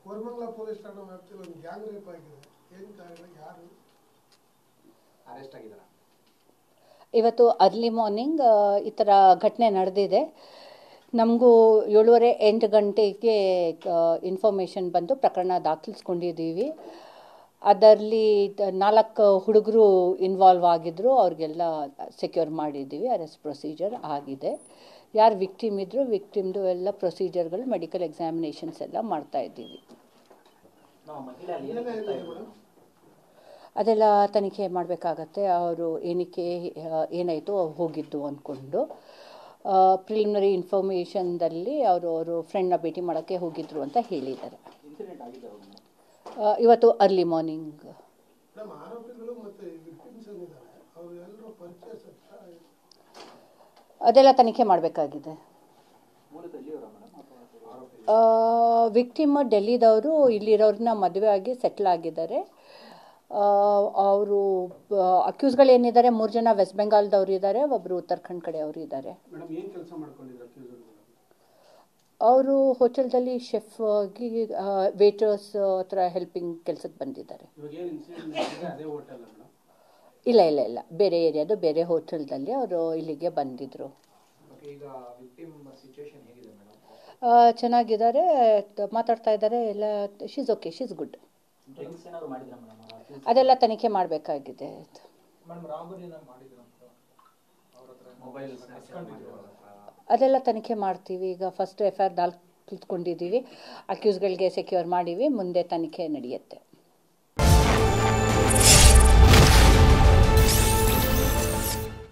Koramangala police ಠಾಣಾ ವ್ಯಾಪ್ತಿಯಲ್ಲಿ ಒಂದು ಗ್ಯಾಂಗ್ ರೇಪ್ ಆಗಿದೆ. ಏನು ಕಾರಣ, ಯಾರು ಅರೆಸ್ಟ್ ಆಗಿದ್ದಾರೆ? ಇವತ್ತು ಅರ್ಲಿ ಮಾರ್ನಿಂಗ್ ಈ ಥರ ಘಟನೆ ನಡೆದಿದೆ. ನಮಗೂ 7:30-8 ಗಂಟೆಗೆ ಇನ್ಫಾರ್ಮೇಷನ್ ಬಂದು ಪ್ರಕರಣ ದಾಖಲಿಸ್ಕೊಂಡಿದ್ದೀವಿ. ಅದರಲ್ಲಿ 4 ಹುಡುಗರು ಇನ್ವಾಲ್ವ್ ಆಗಿದ್ದರು. ಅವ್ರಿಗೆಲ್ಲ ಸೆಕ್ಯೂರ್ ಮಾಡಿದ್ದೀವಿ. ಅರೆಸ್ಟ್ ಪ್ರೊಸೀಜರ್ ಆಗಿದೆ. ಯಾರು ವಿಕ್ಟಿಮ್ ಇದ್ದರು, ವಿಕ್ಟಿಮ್ದು ಎಲ್ಲ ಪ್ರೊಸೀಜರ್ಗಳು, ಮೆಡಿಕಲ್ ಎಕ್ಸಾಮಿನೇಷನ್ಸ್ ಎಲ್ಲ ಮಾಡ್ತಾ ಇದ್ದೀವಿ. ಅದೆಲ್ಲ ತನಿಖೆ ಮಾಡಬೇಕಾಗತ್ತೆ. ಅವರು ಏನಕ್ಕೆ ಏನಾಯಿತು ಹೋಗಿದ್ದು ಅಂದ್ಕೊಂಡು ಪ್ರಿಲಿಮಿನರಿ ಇನ್ಫಾರ್ಮೇಷನ್ದಲ್ಲಿ ಅವರು ಫ್ರೆಂಡ್ನ ಭೇಟಿ ಮಾಡೋಕ್ಕೆ ಹೋಗಿದ್ರು ಅಂತ ಹೇಳಿದ್ದಾರೆ. ಇವತ್ತು ಅರ್ಲಿ ಮಾರ್ನಿಂಗ್. ಅದೆಲ್ಲ ತನಿಖೆ ಮಾಡಬೇಕಾಗಿದೆ. ವಿಕ್ಟಿಮ್ ಡೆಲ್ಲಿದವರು, ಇಲ್ಲಿರೋರನ್ನ ಮದುವೆ ಆಗಿ ಸೆಟ್ಲ್ ಆಗಿದ್ದಾರೆ. ಅವರು ಅಕ್ಯೂಸ್ಗಳೇನಿದ್ದಾರೆ 3 ಜನ ವೆಸ್ಟ್ ಬೆಂಗಾಲ್ದವರು ಇದ್ದಾರೆ, ಒಬ್ಬರು ಉತ್ತರಾಖಂಡ್ ಕಡೆಯವರು ಇದ್ದಾರೆ. ಅವರು ಹೋಟೆಲ್ದಲ್ಲಿ ಶೆಫ್ ಆಗಿ ವೇಟರ್ಸ್ ಹತ್ರ ಹೆಲ್ಪಿಂಗ್ ಕೆಲಸಕ್ಕೆ ಬಂದಿದ್ದಾರೆ. ಇಲ್ಲ, ಬೇರೆ ಏರಿಯಾದು ಬೇರೆ ಹೋಟೆಲ್ದಲ್ಲಿ ಅವರು ಇಲ್ಲಿಗೆ ಬಂದಿದ್ರು. ಚೆನ್ನಾಗಿದ್ದಾರೆ, ಮಾತಾಡ್ತಾ ಇದ್ದಾರೆ ಎಲ್ಲ. She's okay, she's good. ಅದೆಲ್ಲ ತನಿಖೆ ಮಾಡಬೇಕಾಗಿದೆ. ಅದೆಲ್ಲ ತನಿಖೆ ಮಾಡ್ತೀವಿ. ಈಗ ಫಸ್ಟ್ FIR ದಾಖಲಿಸ್ಕೊಂಡಿದ್ದೀವಿ. ಅಕ್ಯೂಸ್ಗಳಿಗೆ ಸೆಕ್ಯೂರ್ ಮಾಡೀವಿ. ಮುಂದೆ ತನಿಖೆ ನಡೆಯುತ್ತೆ.